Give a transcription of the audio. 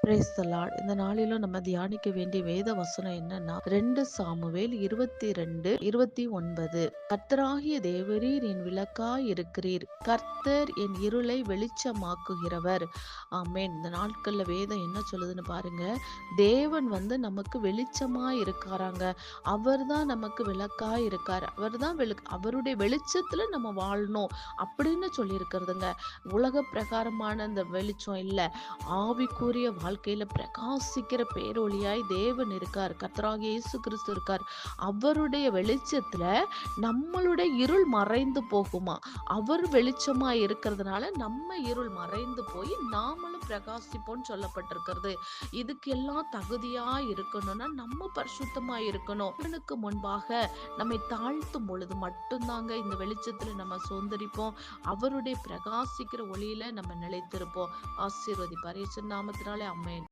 Praise the Lord. இந்த நாளிலும் நம்ம தியானிக்க வேண்டிய வேத வசனம் என்னன்னா 2 சாமுவேல் 22:29. கர்த்தராகிய தேவரீர் என் விளக்காய் இருக்கிறீர், கர்த்தர் என் இருளை வெளிச்சமாக்குகிறவர். ஆமென். இந்த நாட்கள்ல வேதம் என்ன சொல்லுதுன்னு பாருங்க. தேவன் நமக்கு வெளிச்சமாய் இருக்காராங்க. அவர் தான் நமக்கு விளக்காய் இருக்கார். அவருடைய வெளிச்சத்துல நம்ம வாழணும் அப்படின்னு சொல்லி இருக்கிறதுங்க. உலக பிரகாரமான இந்த வெளிச்சம் இல்ல, ஆவிக்குரிய வாழ்க்கையில பிரகாசிக்கிற பேரொளியாய் தேவன் இருக்கார். கர்த்தராகிய இயேசு கிறிஸ்து இருக்கார். அவருடைய வெளிச்சத்துல நம்மளுடைய இருள் மறைந்து போகுமா. அவர் வெளிச்சமா இருக்கிறதுனால நம்ம இருள் மறைந்து போய் நாமளும் பிரகாசிப்போம் சொல்லப்பட்டிருக்கிறது. இதுக்கெல்லாம் தகுதியா இருக்கணும்னா நம்ம பரிசுத்தமா இருக்கணும். அவனுக்கு முன்பாக நம்மை தாழ்த்தும் பொழுது மட்டும்தாங்க இந்த வெளிச்சத்துல நம்ம சுதந்திரிப்போம். அவருடைய பிரகாசிக்கிற ஒளியில நம்ம நிலைத்திருப்போம். ஆசீர்வதிப்பார். இயேசு நாமத்தினாலே ஆமென்.